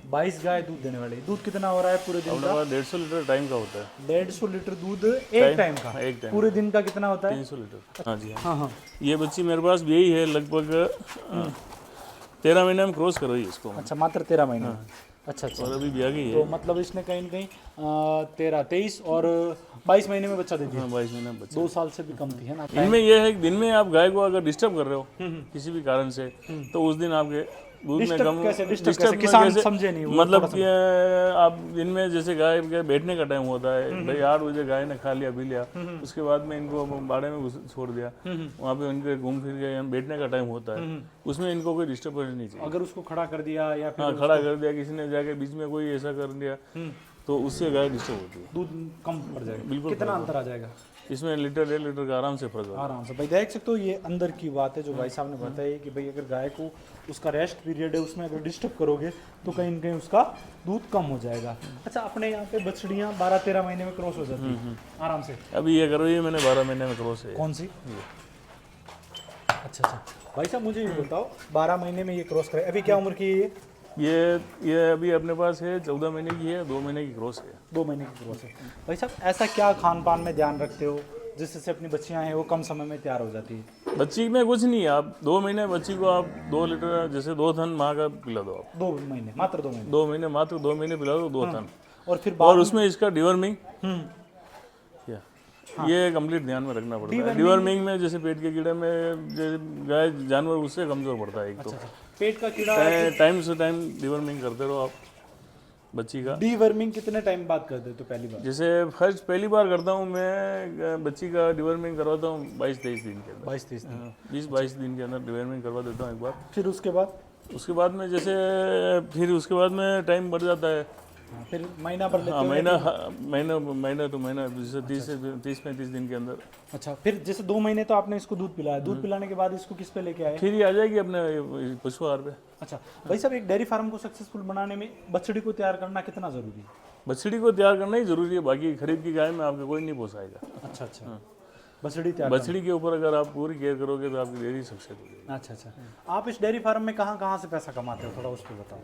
22 गाय दूध देने वाली। दूध कितना हो रहा है पूरे दिन अपने का? पास 150 लीटर टाइम का होता है। 150 लीटर दूध एक टाइम का। एक टाइम पूरे दिन का कितना होता है? 300 लीटर। हाँ जी हाँ। हाँ हाँ। ये बच्ची मेरे पास यही है, लगभग 13 महीने में क्रॉस करो इसको। अच्छा, मात्र 13 महीने में। अच्छा अच्छा। और अभी ब्याह गई तो है। मतलब इसने कहीं न कहीं 13, 23 और 22 महीने में बच्चा दे दिया। हाँ 22 महीने में बच्चा। 2 साल से भी कम थी, है ना? इनमें यह है कि दिन में आप गाय को अगर डिस्टर्ब कर रहे हो किसी भी कारण से, तो उस दिन आपके दूध में डिस्टर्ब कम कैसे? डिस्टर्ब डिस्टर्ब कैसे? में किसान कैसे? समझे नहीं वो मतलब थोड़ा कि आप दिन में जैसे गाय के बैठने का टाइम होता है, भाई 8 बजे गाय ने खा लिया पी लिया, उसके बाद में इनको बाड़े में छोड़ दिया, वहाँ पे उनके घूम फिर के बैठने का टाइम होता है, उसमें इनको कोई डिस्टर्बेंस नहीं चाहिए। अगर उसको खड़ा कर दिया या फिर हाँ खड़ा कर दिया किसी ने जाके बीच में कोई ऐसा कर दिया, तो उससे गाय डिस्टर्ब होती है। दूध कम पड़ जाएगा। बिल्कुल कितना अंतर आ जाएगा? इसमें लीटर 1.5 लीटर का आराम से फर्क होगा। आराम से। भाई देख सकते हो, ये अंदर की बात है जो भाई साहब ने बताई कि भाई अगर गाय को उसका रेस्ट पीरियड है उसमें अगर डिस्टर्ब करोगे तो कहीं न कहीं उसका दूध कम हो जाएगा। अच्छा, अपने यहाँ पे बछड़ियाँ 12-13 महीने में क्रॉस हो जाती है आराम से। अभी ये करो, ये मैंने 12 महीने में क्रॉस है। कौन सी? अच्छा अच्छा। भाई साहब मुझे ये बताओ, 12 महीने में ये क्रॉस करे, अभी क्या उम्र की है ये अभी अपने पास है 14 महीने की है, 2 महीने की क्रॉस है। 2 महीने की क्रॉस है। भाई साहब ऐसा क्या खान पान में ध्यान रखते हो जिससे अपनी बच्चियाँ हैं वो कम समय में तैयार हो जाती है? बच्ची में कुछ नहीं है, आप 2 महीने बच्ची को आप 2 लीटर जैसे 2 थन माँ का पिला दो आप। 2 महीने, मात्र 2 महीने। 2 महीने, मात्र 2 महीने पिला दो 2 थन। और फिर और उसमें इसका डिवर्मिंग हाँ। ये कंप्लीट ध्यान में रखना पड़ता है। डिवर्मिंग में जैसे पेट के कीड़े में जैसे गाय जानवर उससे कमजोर पड़ता है। एक तो पेट का कीड़ा टाइम से टाइम डिवर्मिंग करते रहो आप बच्ची का। डीवर्मिंग कितने टाइम बाद कर देते हो पहली बार? जैसे पहली बार करता हूँ मैं बच्ची का डिवर्मिंग करवाता हूँ 22-23 दिन के अंदर। 22-23 दिन। 20-22 दिन के अंदर डिवर्मिंग करवा देता हूँ एक बार। फिर उसके बाद उसके बाद में टाइम बढ़ जाता है। फिर महीना भर लेते हाँ हो? महीना तो महीना जैसे 30-35 दिन के अंदर। अच्छा, फिर जैसे 2 महीने तो आपने इसको दूध पिलाया, दूध पिलाने के बाद इसको किस पे लेके आए? फिर ये आ जाएगी अपने पशु आहार पे। अच्छा भाई साहब, एक डेयरी फार्म को सक्सेसफुल बनाने में बछड़ी को तैयार करना कितना जरूरी है? बछड़ी को तैयार करना ही जरूरी है, बाकी खरीद की गाय में आपको कोई नहीं पोसाएगा। अच्छा अच्छा। बछड़ी तैयार बछड़ी के ऊपर अगर आप पूरी केयर करोगे तो आपकी डेयरी सक्सेस हो जाएगी। अच्छा अच्छा। आप इस डेयरी फार्म में कहाँ कहाँ से पैसा कमाते हो, थोड़ा उस पर बताओ।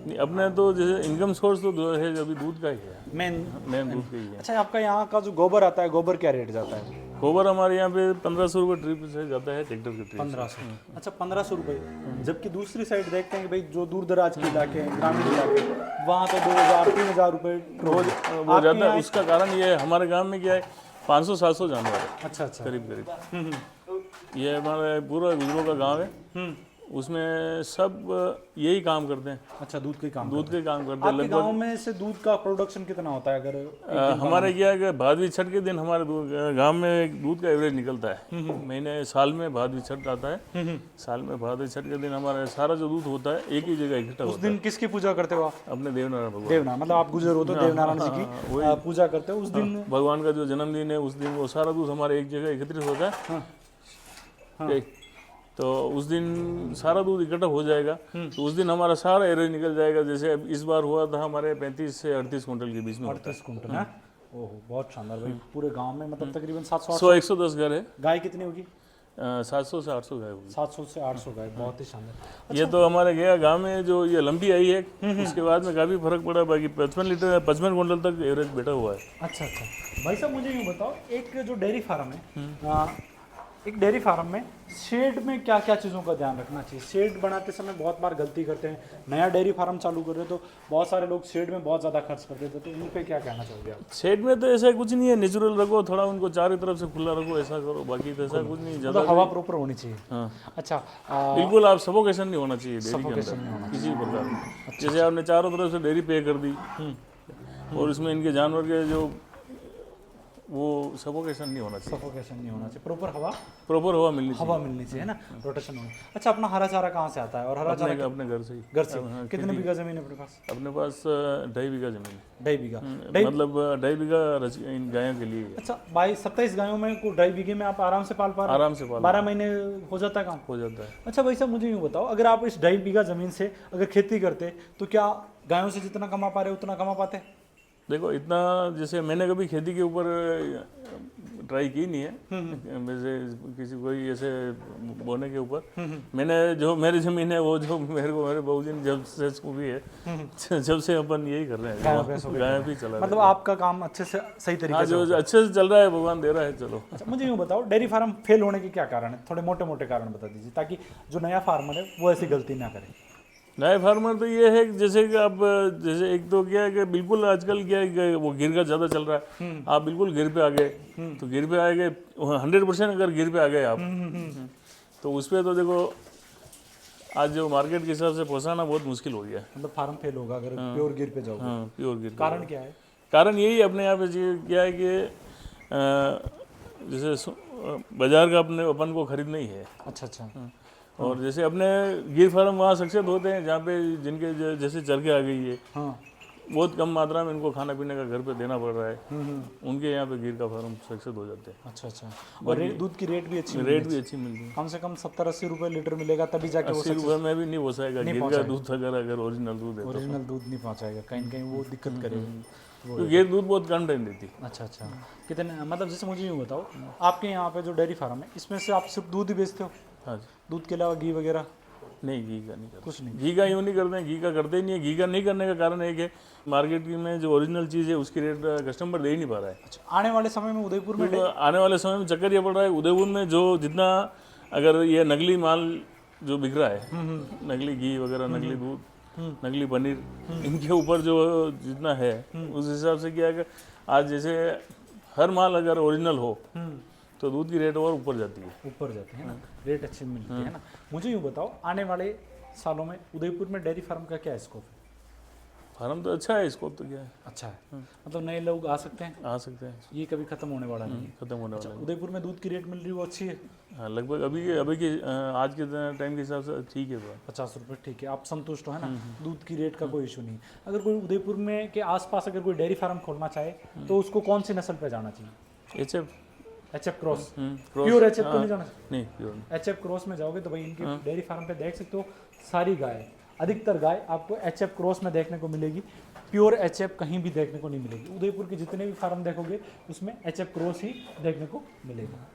नहीं, अपने तो जैसे इनकम सोर्स तो है अभी दूध का ही है, मेन दूध का ही है। अच्छा, आपका यहाँ का जो गोबर आता है, गोबर क्या रेट जाता है? गोबर हमारे यहाँ पे 1500 रुपये ट्रिप से जाता है, ट्रैक्टर की ट्रिप। 1500। अच्छा, 1500 रुपये। जबकि दूसरी साइड देखते हैं कि भाई जो दूर दराज के इलाके हैं, ग्रामीण इलाके, वहाँ तो 2000-3000 रुपये रोज वो जाता है। उसका कारण ये है, हमारे गाँव में क्या है 500-700 जानवर है। अच्छा अच्छा। करीब ये हमारे पूरा गुजरों का गाँव है, उसमें सब यही काम करते हैं। अच्छा, दूध के काम दूध के काम करते हैं। आपके गांव में से दूध का प्रोडक्शन कितना होता है? अगर हमारे क्या है कि भादवी छठ के दिन हमारे गांव में दूध का एवरेज निकलता है। महीने साल में भादवी छठ आता है, साल में भादवी छठ के दिन हमारा सारा जो दूध होता है एक ही जगह इकट्ठा होता है। उस दिन किसकी पूजा करते हो आप? अपने देवनारायण भगवान। देवनारायण, मतलब आप गुजर हो तो देवनारायण जी की पूजा करते हो उस दिन? भगवान का जो जन्मदिन है उस दिन वो सारा दूध हमारे एक जगह एकत्रित होता है। तो उस दिन सारा दूध इकट्ठा हो जाएगा, तो उस दिन हमारा सारा एवरेज निकल जाएगा। जैसे इस बार हुआ था हमारे 35 से 38 कुंटल के बीच में। 38 कुंटल है? ओहो, बहुत शानदार भाई। पूरे गांव में मतलब तकरीबन 100-110 घर है। गाय कितनी होगी? 700 से 800 गाय होगी। 700 से 800 गाय, बहुत ही शानदार। ये तो हमारे गया गांव में जो ये लंबी आई है, उसके बाद में काफ़ी फर्क पड़ा। बाकी 55 कुंटल तक एवरेज बैठा हुआ है। अच्छा अच्छा। भाई साहब मुझे यूँ बताओ, एक जो डेयरी फार्म है, एक डेयरी फार्म में शेड में क्या क्या चीज़ों का ध्यान रखना चाहिए? शेड बनाते समय बहुत बार गलती करते हैं, नया डेयरी फार्म चालू कर रहे हो तो बहुत सारे लोग शेड में बहुत ज़्यादा खर्च कर देते, तो इन पे क्या कहना चाहोगे आप? शेड में तो ऐसा कुछ नहीं है, नेचुरल रखो, थोड़ा उनको चारों तरफ से खुला रखो, ऐसा करो, बाकी तो ऐसा कुछ नहीं ज़्यादा। हवा प्रॉपर होनी चाहिए। हाँ अच्छा, बिल्कुल। आप सफोकेशन नहीं होना चाहिए डेयरी के अंदर किसी प्रकार में। जैसे आपने चारों तरफ से डेयरी पे कर दी और इसमें इनके जानवर के जो वो सफोकेशन नहीं होना चाहिए। सफोकेशन नहीं होना चाहिए, प्रॉपर हवा मिलनी चाहिए। हवा मिलनी चाहिए ना, रोटेशन होना। अच्छा, अपना हरा चारा कहाँ से आता है? और हरा चारा अपने घर से ही। घर से कितने बीघा जमीन है अपने पास? अपने पास 2.5 बीघा जमीन है। 2.5 बीघा, मतलब 2.5 बीघा इन गायों के लिए। अच्छा, 27 गायों में को 2.5 बीघे में आप आराम से पाल पा रहे? आराम से पाल 12 महीने हो जाता है काम? हो जाता है। अच्छा भाई साहब मुझे यूँ बताओ, अगर आप इस 2.5 बीघा जमीन से अगर खेती करते तो क्या गायों से जितना कमा पा रहे उतना कमा पाते? देखो इतना जैसे मैंने कभी खेती के ऊपर ट्राई की नहीं है वैसे किसी कोई ऐसे बोने के ऊपर। मैंने जो मेरी जमीन है वो जो मेरे को मेरे बाबूजी ने जब से हुई है जब से अपन यही कर रहे हैं, गाय भी चला मतलब आपका काम अच्छे से सही हाँ तरीके से जो अच्छे से चल रहा है, भगवान दे रहा है। चलो अच्छा, मुझे यूँ बताओ डेयरी फार्म फेल होने के क्या कारण है, थोड़े मोटे मोटे कारण बता दीजिए ताकि जो नया फार्मर है वो ऐसी गलती ना करे। नए फार्मर तो ये है कि जैसे कि आप जैसे एक तो क्या है कि बिल्कुल आजकल क्या है कि वो गिर का ज़्यादा चल रहा है, आप बिल्कुल गिर पे आ गए तो गिर पे आ गए 100% अगर गिर पे आ गए आप तो उस पर तो देखो आज जो मार्केट के हिसाब से पहुँचाना बहुत मुश्किल हो गया है। मतलब फार्म फेल होगा अगर प्योर गिर पे जाओगे। हाँ प्योर गिर। कारण क्या है? कारण यही अपने यहाँ पे क्या है कि जैसे बाजार का अपने अपन को खरीद नहीं है। अच्छा अच्छा। और जैसे अपने गिर फार्म वहाँ सक्सेस होते हैं जहाँ पे जिनके जैसे चरखे आ गई है, हाँ बहुत कम मात्रा में इनको खाना पीने का घर पे देना पड़ रहा है, उनके यहाँ पे गिर का फार्म सक्सेस हो जाते हैं। अच्छा अच्छा। और दूध की रेट भी अच्छी रेट भी अच्छी मिलती है, कम से कम 70-80 रुपए लीटर मिलेगा तभी जाके वो 80 रुपये में भी नहीं पोसाएगा गिर का दूध अगर ओरिजिनल दूध है तो। ओरिजिनल दूध नहीं पहुंचाएगा, कहीं न कहीं वो दिक्कत करेगा। तो गिर दूध बहुत कम टाइम देती। अच्छा अच्छा। कितने मतलब जैसे मुझे यूँ बताओ आपके यहाँ पे जो डेयरी फार्म है इसमें से आप सिर्फ दूध ही बेचते हो? हाँ जी। दूध के अलावा घी वगैरह नहीं, घी का नहीं करते, कुछ नहीं? घी का यूँ नहीं करते हैं, घी का करते ही नहीं है। घी का नहीं करने का कारण है कि मार्केट में जो ओरिजिनल चीज़ है उसकी रेट कस्टमर दे ही नहीं पा रहा है। अच्छा, आने वाले समय में उदयपुर में तो आने वाले समय में चक्कर ये पड़ रहा है उदयपुर में जो जितना अगर ये नकली माल जो बिक रहा है, नकली घी वगैरह, नकली दूध, नकली पनीर, इनके ऊपर जो जितना है उस हिसाब से क्या है कि आज जैसे हर माल अगर ओरिजिनल हो तो दूध की रेट और ऊपर जाती है, ऊपर जाते हैं ना, रेट अच्छी मिलती है ना। मुझे यूँ बताओ आने वाले सालों में उदयपुर में डेयरी फार्म का क्या स्कोप है? फार्म तो अच्छा है, इसको तो क्या है, अच्छा है, मतलब नए लोग आ सकते हैं, आ सकते हैं, ये कभी खत्म होने वाला नहीं है। खत्म होने वाला है। उदयपुर में दूध की रेट मिल रही है वो अच्छी है? हाँ लगभग अभी के आज के टाइम के हिसाब से ठीक है। 50 रुपये ठीक है, आप संतुष्ट हो है ना? दूध की रेट का कोई इशू नहीं। अगर कोई उदयपुर में के आसपास अगर कोई डेयरी फार्म खोलना चाहे तो उसको कौन सी नस्ल पे जाना चाहिए? HF क्रॉस, प्योर HF तो नहीं जाना? नहीं प्योर। HF क्रॉस में जाओगे तो भाई इनके डेयरी फार्म पे देख सकते हो सारी गाय, अधिकतर गाय आपको HF क्रॉस में देखने को मिलेगी, प्योर HF कहीं भी देखने को नहीं मिलेगी। उदयपुर के जितने भी फार्म देखोगे उसमें HF क्रॉस ही देखने को मिलेगा।